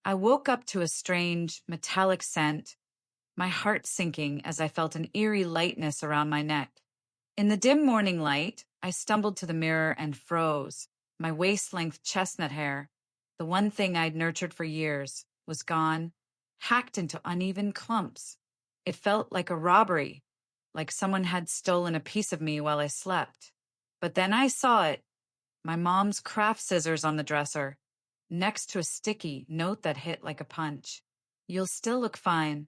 I woke up to a strange, metallic scent, my heart sinking as I felt an eerie lightness around my neck. In the dim morning light, I stumbled to the mirror and froze. My waist-length chestnut hair, the one thing I'd nurtured for years, was gone, hacked into uneven clumps. It felt like a robbery, like someone had stolen a piece of me while I slept. But then I saw it, my mom's craft scissors on the dresser, next to a sticky note that hit like a punch. "You'll still look fine.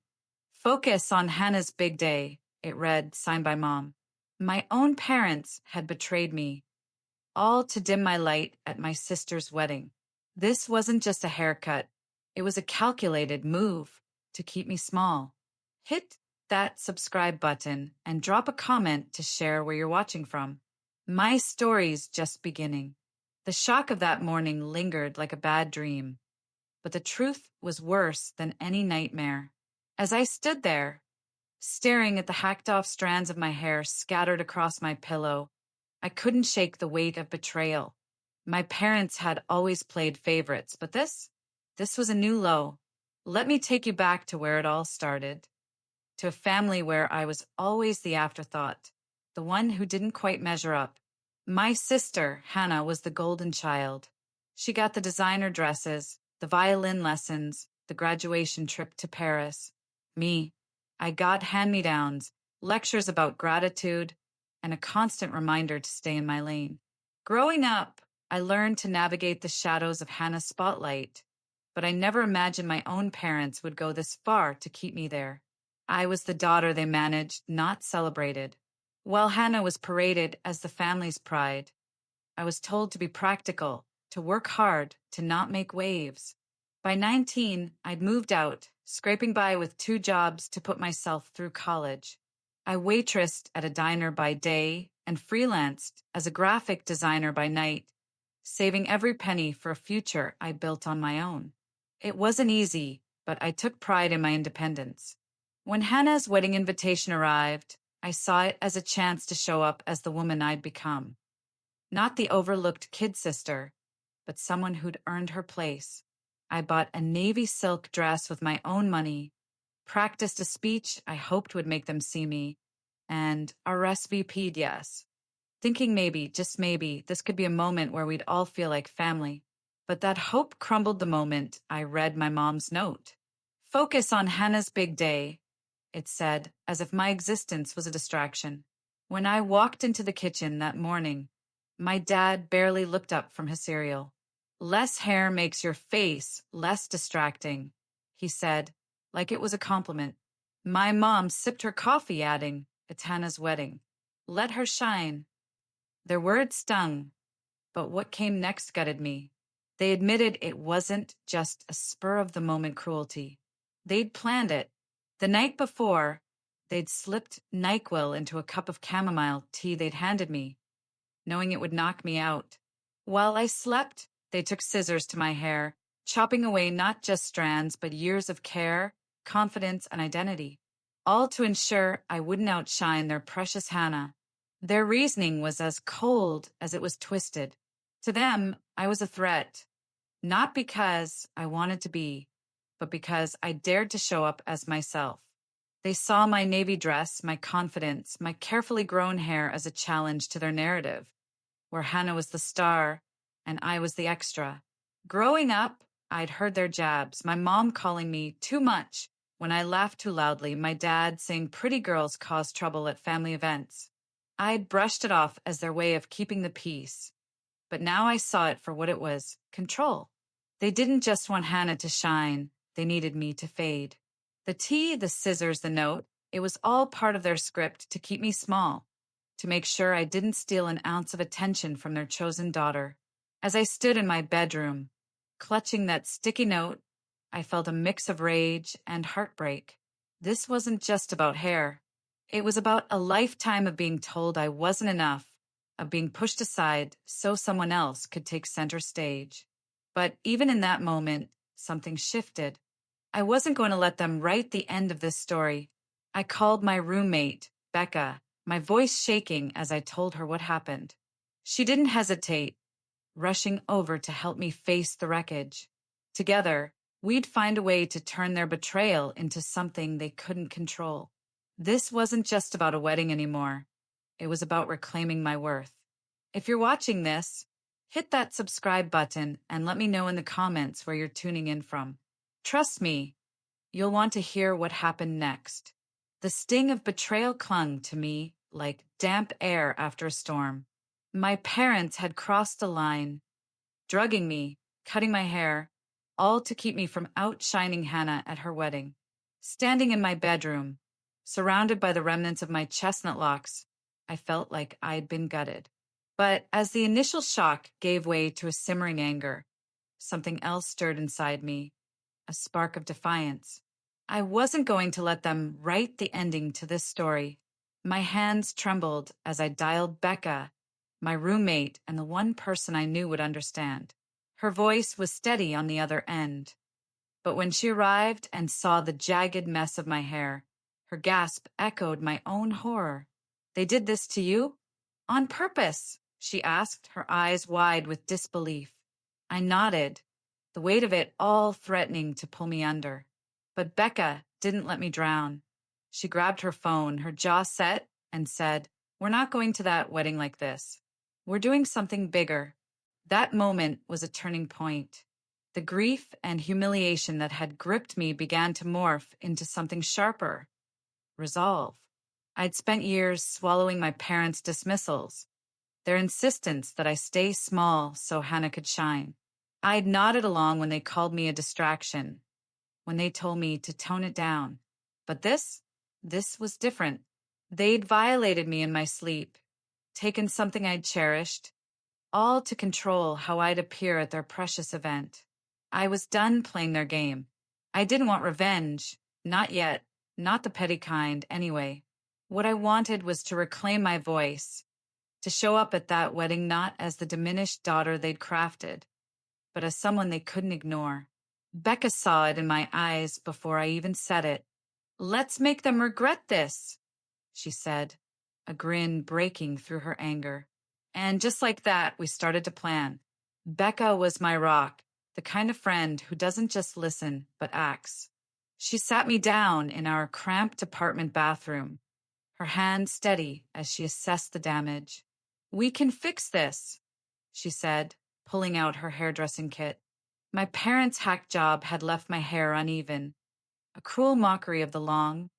Focus on Hannah's big day," it read, signed by Mom. My own parents had betrayed me, all to dim my light at my sister's wedding. This wasn't just a haircut. It was a calculated move to keep me small. Hit that subscribe button and drop a comment to share where you're watching from. My story's just beginning. The shock of that morning lingered like a bad dream, but the truth was worse than any nightmare. As I stood there, staring at the hacked-off strands of my hair scattered across my pillow, I couldn't shake the weight of betrayal. My parents had always played favorites, but this was a new low. Let me take you back to where it all started. To a family where I was always the afterthought, the one who didn't quite measure up. My sister, Hannah, was the golden child. She got the designer dresses, the violin lessons, the graduation trip to Paris. Me, I got hand-me-downs, lectures about gratitude, and a constant reminder to stay in my lane. Growing up, I learned to navigate the shadows of Hannah's spotlight, but I never imagined my own parents would go this far to keep me there. I was the daughter they managed, not celebrated. While Hannah was paraded as the family's pride, I was told to be practical, to work hard, to not make waves. By 19, I'd moved out, scraping by with 2 jobs to put myself through college. I waitressed at a diner by day and freelanced as a graphic designer by night, saving every penny for a future I built on my own. It wasn't easy, but I took pride in my independence. When Hannah's wedding invitation arrived, I saw it as a chance to show up as the woman I'd become. Not the overlooked kid sister, but someone who'd earned her place. I bought a navy silk dress with my own money, practiced a speech I hoped would make them see me, and RSVP'd yes, thinking maybe, just maybe, this could be a moment where we'd all feel like family. But that hope crumbled the moment I read my mom's note. "Focus on Hannah's big day," it said, as if my existence was a distraction. When I walked into the kitchen that morning, my dad barely looked up from his cereal. "Less hair makes your face less distracting," he said, like it was a compliment. My mom sipped her coffee, adding, "It's Hannah's wedding. Let her shine." Their words stung, but what came next gutted me. They admitted it wasn't just a spur-of-the-moment cruelty. They'd planned it. The night before, they'd slipped NyQuil into a cup of chamomile tea they'd handed me, knowing it would knock me out. While I slept, they took scissors to my hair, chopping away not just strands, but years of care, confidence, and identity, all to ensure I wouldn't outshine their precious Hannah. Their reasoning was as cold as it was twisted. To them, I was a threat, not because I wanted to be, but because I dared to show up as myself. They saw my navy dress, my confidence, my carefully grown hair as a challenge to their narrative, where Hannah was the star and I was the extra. Growing up, I'd heard their jabs, my mom calling me too much when I laughed too loudly, my dad saying pretty girls cause trouble at family events. I'd brushed it off as their way of keeping the peace, but now I saw it for what it was, control. They didn't just want Hannah to shine, they needed me to fade. The tea, the scissors, the note, it was all part of their script to keep me small, to make sure I didn't steal an ounce of attention from their chosen daughter. As I stood in my bedroom, clutching that sticky note, I felt a mix of rage and heartbreak. This wasn't just about hair. It was about a lifetime of being told I wasn't enough, of being pushed aside so someone else could take center stage. But even in that moment, something shifted. I wasn't going to let them write the end of this story. I called my roommate, Becca, my voice shaking as I told her what happened. She didn't hesitate, rushing over to help me face the wreckage. Together, We'd find a way to turn their betrayal into something they couldn't control. This wasn't just about a wedding anymore. It was about reclaiming my worth. If you're watching this, hit that subscribe button and let me know in the comments where you're tuning in from. Trust me, you'll want to hear what happened next. The sting of betrayal clung to me like damp air after a storm. My parents had crossed a line, drugging me, cutting my hair, all to keep me from outshining Hannah at her wedding. Standing in my bedroom, surrounded by the remnants of my chestnut locks, I felt like I'd been gutted. But as the initial shock gave way to a simmering anger, something else stirred inside me, a spark of defiance. I wasn't going to let them write the ending to this story. My hands trembled as I dialed Becca, my roommate and the one person I knew would understand. Her voice was steady on the other end. But when she arrived and saw the jagged mess of my hair, her gasp echoed my own horror. "They did this to you? On purpose?" she asked, her eyes wide with disbelief. I nodded, the weight of it all threatening to pull me under. But Becca didn't let me drown. She grabbed her phone, her jaw set, and said, "We're not going to that wedding like this. We're doing something bigger." That moment was a turning point. The grief and humiliation that had gripped me began to morph into something sharper. Resolve. I'd spent years swallowing my parents' dismissals, their insistence that I stay small so Hannah could shine. I'd nodded along when they called me a distraction, when they told me to tone it down. But this was different. They'd violated me in my sleep, taken something I'd cherished, all to control how I'd appear at their precious event. I was done playing their game. I didn't want revenge, not yet, not the petty kind, anyway. What I wanted was to reclaim my voice, to show up at that wedding not as the diminished daughter they'd crafted, but as someone they couldn't ignore. Becca saw it in my eyes before I even said it. "Let's make them regret this," she said, a grin breaking through her anger. And just like that, we started to plan. Becca was my rock, the kind of friend who doesn't just listen, but acts. She sat me down in our cramped apartment bathroom, her hand steady as she assessed the damage. "We can fix this," she said, pulling out her hairdressing kit. My parents' hack job had left my hair uneven, a cruel mockery of the long,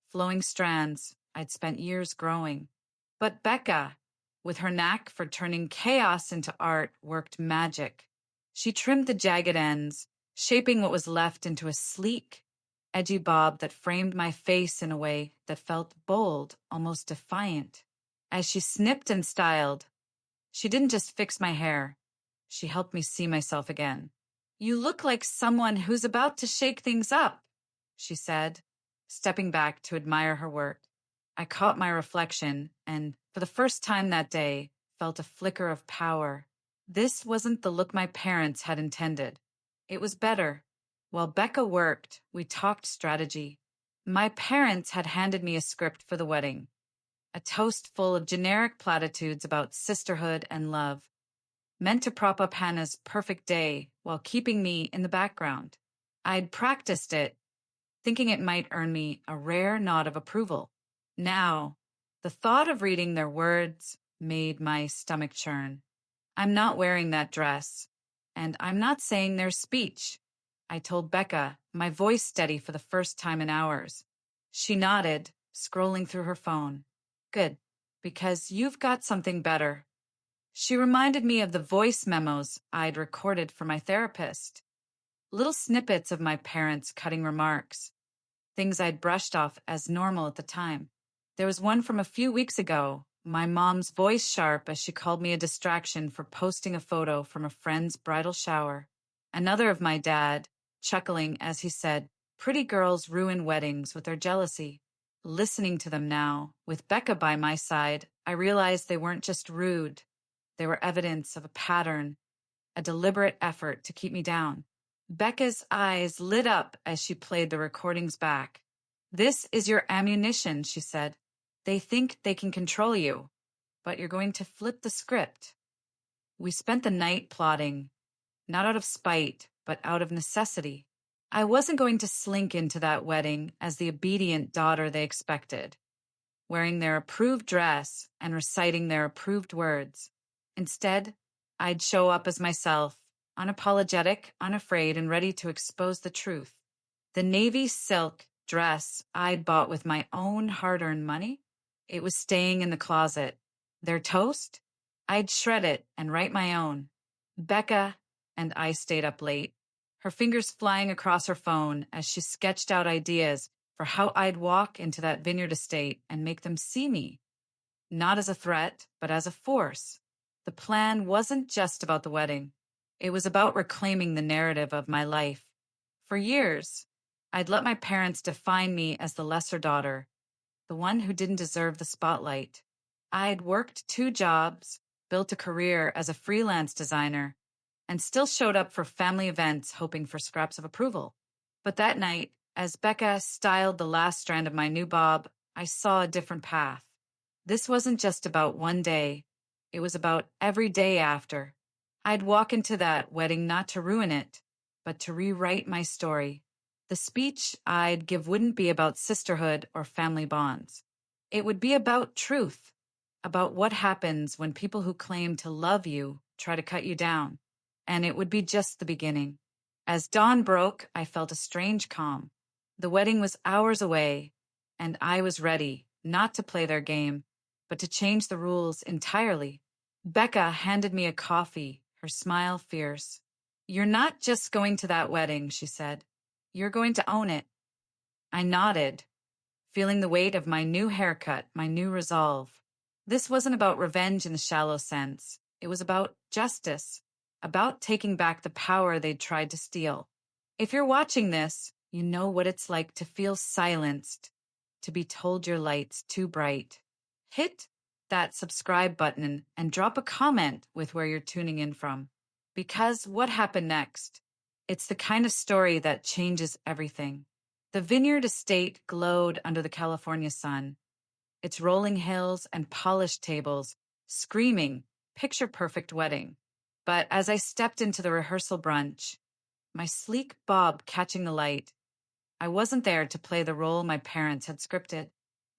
flowing strands I'd spent years growing. But Becca, with her knack for turning chaos into art, worked magic. She trimmed the jagged ends, shaping what was left into a sleek, edgy bob that framed my face in a way that felt bold, almost defiant. As she snipped and styled, she didn't just fix my hair. She helped me see myself again. "You look like someone who's about to shake things up," she said, stepping back to admire her work. I caught my reflection and, for the first time that day, felt a flicker of power. This wasn't the look my parents had intended. It was better. While Becca worked, we talked strategy. My parents had handed me a script for the wedding, a toast full of generic platitudes about sisterhood and love, meant to prop up Hannah's perfect day while keeping me in the background. I'd practiced it, thinking it might earn me a rare nod of approval. Now, the thought of reading their words made my stomach churn. "I'm not wearing that dress, and I'm not saying their speech," I told Becca, my voice steady for the first time in hours. She nodded, scrolling through her phone. "Good, because you've got something better." She reminded me of the voice memos I'd recorded for my therapist. Little snippets of my parents' cutting remarks, things I'd brushed off as normal at the time. There was one from a few weeks ago, my mom's voice sharp as she called me a distraction for posting a photo from a friend's bridal shower. Another of my dad, chuckling as he said, "Pretty girls ruin weddings with their jealousy." Listening to them now, with Becca by my side, I realized they weren't just rude. They were evidence of a pattern, a deliberate effort to keep me down. Becca's eyes lit up as she played the recordings back. "This is your ammunition," she said. "They think they can control you, but you're going to flip the script." We spent the night plotting, not out of spite, but out of necessity. I wasn't going to slink into that wedding as the obedient daughter they expected, wearing their approved dress and reciting their approved words. Instead, I'd show up as myself, unapologetic, unafraid, and ready to expose the truth. The navy silk dress I'd bought with my own hard-earned money, it was staying in the closet. Their toast? I'd shred it and write my own. Becca and I stayed up late, her fingers flying across her phone as she sketched out ideas for how I'd walk into that vineyard estate and make them see me, not as a threat, but as a force. The plan wasn't just about the wedding. It was about reclaiming the narrative of my life. For years, I'd let my parents define me as the lesser daughter, the one who didn't deserve the spotlight. I'd worked 2 jobs, built a career as a freelance designer, and still showed up for family events hoping for scraps of approval. But that night, as Becca styled the last strand of my new bob, I saw a different path. This wasn't just about one day. It was about every day after. I'd walk into that wedding not to ruin it, but to rewrite my story. The speech I'd give wouldn't be about sisterhood or family bonds. It would be about truth, about what happens when people who claim to love you try to cut you down. And it would be just the beginning. As dawn broke, I felt a strange calm. The wedding was hours away, and I was ready, not to play their game, but to change the rules entirely. Becca handed me a coffee, her smile fierce. "You're not just going to that wedding," she said. "You're going to own it." I nodded, feeling the weight of my new haircut, my new resolve. This wasn't about revenge in the shallow sense. It was about justice, about taking back the power they'd tried to steal. If you're watching this, you know what it's like to feel silenced, to be told your light's too bright. Hit that subscribe button and drop a comment with where you're tuning in from. Because what happened next? It's the kind of story that changes everything. The vineyard estate glowed under the California sun, its rolling hills and polished tables screaming, picture-perfect wedding. But as I stepped into the rehearsal brunch, my sleek bob catching the light, I wasn't there to play the role my parents had scripted.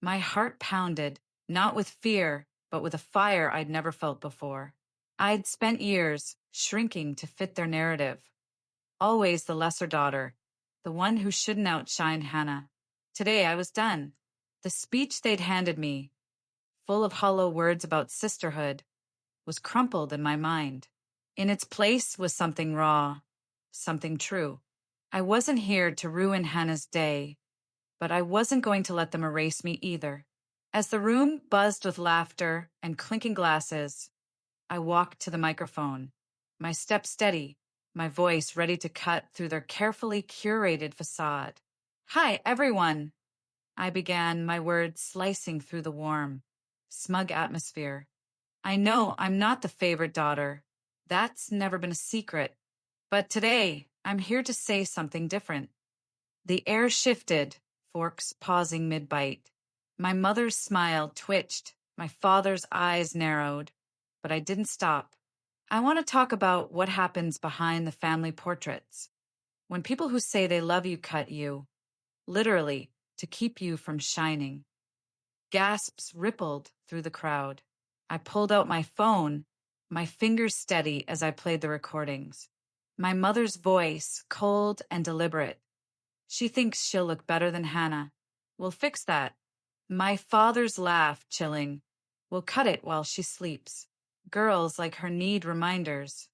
My heart pounded, not with fear, but with a fire I'd never felt before. I'd spent years shrinking to fit their narrative. Always the lesser daughter, the one who shouldn't outshine Hannah. Today I was done. The speech they'd handed me, full of hollow words about sisterhood, was crumpled in my mind. In its place was something raw, something true. I wasn't here to ruin Hannah's day, but I wasn't going to let them erase me either. As the room buzzed with laughter and clinking glasses, I walked to the microphone, my step steady, my voice ready to cut through their carefully curated facade. "Hi, everyone," I began, my words slicing through the warm, smug atmosphere. "I know I'm not the favorite daughter. That's never been a secret. But today, I'm here to say something different." The air shifted, forks pausing mid-bite. My mother's smile twitched, my father's eyes narrowed, but I didn't stop. "I want to talk about what happens behind the family portraits. When people who say they love you cut you, literally, to keep you from shining." Gasps rippled through the crowd. I pulled out my phone, my fingers steady as I played the recordings. My mother's voice, cold and deliberate. "She thinks she'll look better than Hannah. We'll fix that." My father's laugh, chilling. "We'll cut it while she sleeps. Girls like her need reminders."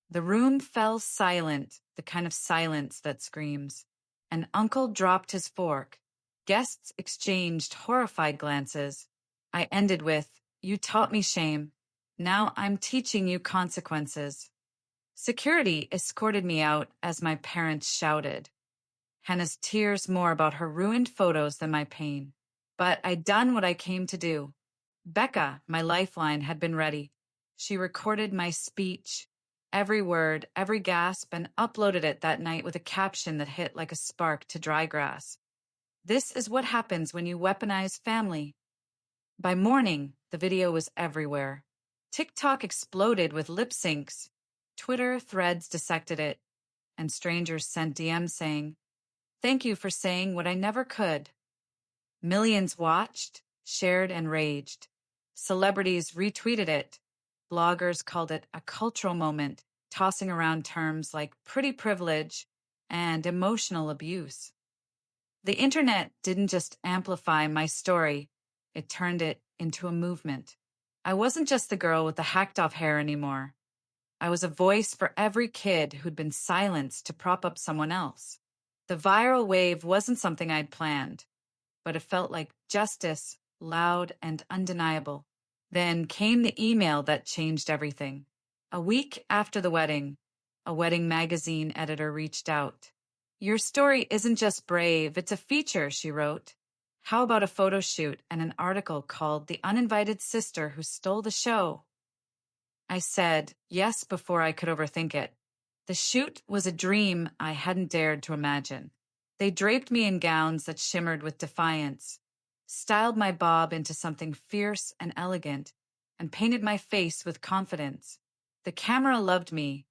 The room fell silent, the kind of silence that screams. An uncle dropped his fork. Guests exchanged horrified glances. I ended with, "You taught me shame. Now I'm teaching you consequences." Security escorted me out as my parents shouted. Hannah's tears more about her ruined photos than my pain. But I'd done what I came to do. Becca, my lifeline, had been ready. She recorded my speech, every word, every gasp, and uploaded it that night with a caption that hit like a spark to dry grass. "This is what happens when you weaponize family." By morning, the video was everywhere. TikTok exploded with lip syncs. Twitter threads dissected it. and strangers sent DMs saying, "Thank you for saying what I never could." Millions watched, shared, and raged. Celebrities retweeted it. Bloggers called it a cultural moment, tossing around terms like pretty privilege and emotional abuse. The internet didn't just amplify my story, it turned it into a movement. I wasn't just the girl with the hacked off hair anymore. I was a voice for every kid who'd been silenced to prop up someone else. The viral wave wasn't something I'd planned, but it felt like justice, loud and undeniable. Then came the email that changed everything. A week after the wedding, a wedding magazine editor reached out. "Your story isn't just brave, it's a feature," she wrote. "How about a photo shoot and an article called The Uninvited Sister Who Stole the Show?" I said yes before I could overthink it. The shoot was a dream I hadn't dared to imagine. They draped me in gowns that shimmered with defiance, styled my bob into something fierce and elegant, and painted my face with confidence. The camera loved me,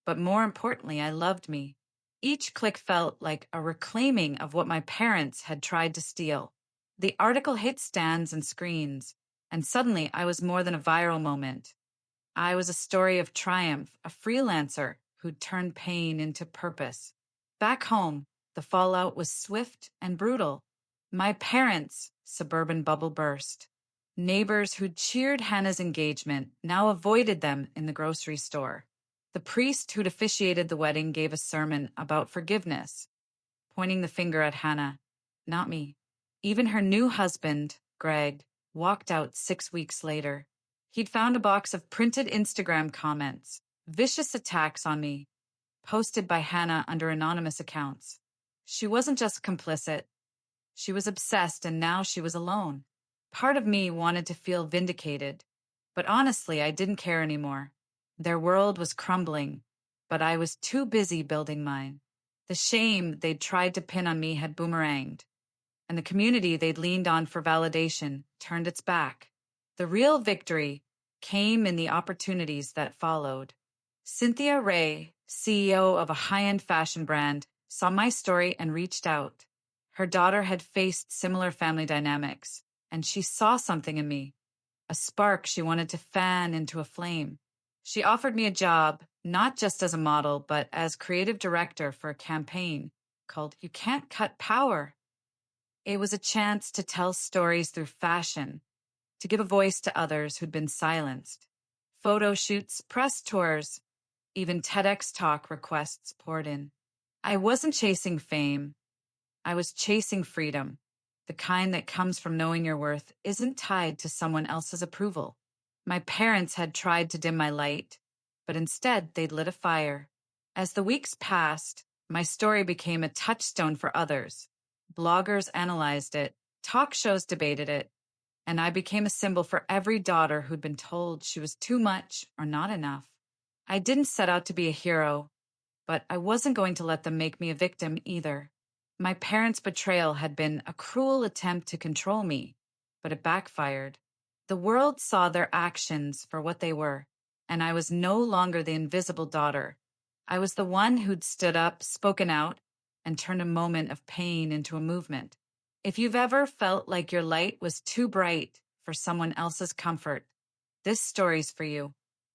but more importantly, I loved me. Each click felt like a reclaiming of what my parents had tried to steal. The article hit stands and screens, and suddenly I was more than a viral moment. I was a story of triumph, a freelancer who'd turned pain into purpose. Back home, the fallout was swift and brutal. My parents' suburban bubble burst. Neighbors who'd cheered Hannah's engagement now avoided them in the grocery store. The priest who'd officiated the wedding gave a sermon about forgiveness, pointing the finger at Hannah, not me. Even her new husband, Greg, walked out 6 weeks later. He'd found a box of printed Instagram comments, vicious attacks on me, posted by Hannah under anonymous accounts. She wasn't just complicit, she was obsessed, and now she was alone. Part of me wanted to feel vindicated, but honestly, I didn't care anymore. Their world was crumbling, but I was too busy building mine. The shame they'd tried to pin on me had boomeranged, and the community they'd leaned on for validation turned its back. The real victory came in the opportunities that followed. Cynthia Ray, CEO of a high-end fashion brand, saw my story and reached out. Her daughter had faced similar family dynamics, and she saw something in me, a spark she wanted to fan into a flame. She offered me a job, not just as a model, but as creative director for a campaign called You Can't Cut Power. It was a chance to tell stories through fashion, to give a voice to others who'd been silenced. Photo shoots, press tours, even TEDx talk requests poured in. I wasn't chasing fame. I was chasing freedom, the kind that comes from knowing your worth isn't tied to someone else's approval. My parents had tried to dim my light, but instead they'd lit a fire. As the weeks passed, my story became a touchstone for others. Bloggers analyzed it, talk shows debated it, and I became a symbol for every daughter who'd been told she was too much or not enough. I didn't set out to be a hero, but I wasn't going to let them make me a victim either. My parents' betrayal had been a cruel attempt to control me, but it backfired. The world saw their actions for what they were, and I was no longer the invisible daughter. I was the one who'd stood up, spoken out, and turned a moment of pain into a movement. If you've ever felt like your light was too bright for someone else's comfort, this story's for you.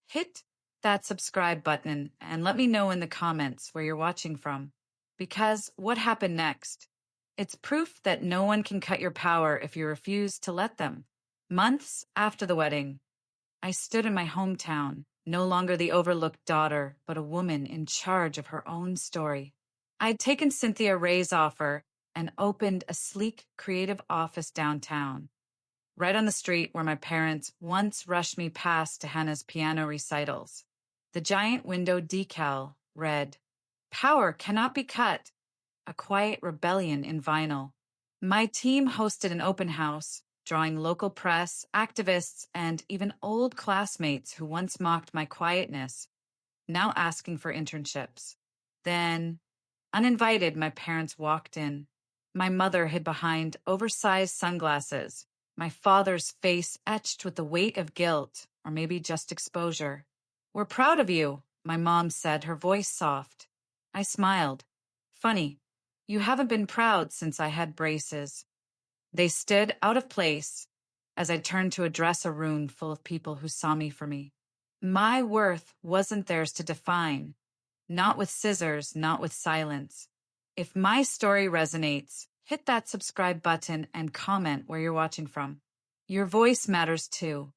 Hit that subscribe button and let me know in the comments where you're watching from. Because what happened next? It's proof that no one can cut your power if you refuse to let them. Months after the wedding, I stood in my hometown, no longer the overlooked daughter, but a woman in charge of her own story. I'd taken Cynthia Ray's offer and opened a sleek, creative office downtown, right on the street where my parents once rushed me past to Hannah's piano recitals. The giant window decal read, "Power cannot be cut," a quiet rebellion in vinyl. My team hosted an open house, drawing local press, activists, and even old classmates who once mocked my quietness, now asking for internships. Then, uninvited, my parents walked in. My mother hid behind oversized sunglasses, my father's face etched with the weight of guilt, or maybe just exposure. "We're proud of you," my mom said, her voice soft. I smiled. Funny, you haven't been proud since I had braces. They stood out of place as I turned to address a room full of people who saw me for me. My worth wasn't theirs to define, not with scissors, not with silence. If my story resonates, hit that subscribe button and comment where you're watching from. Your voice matters too.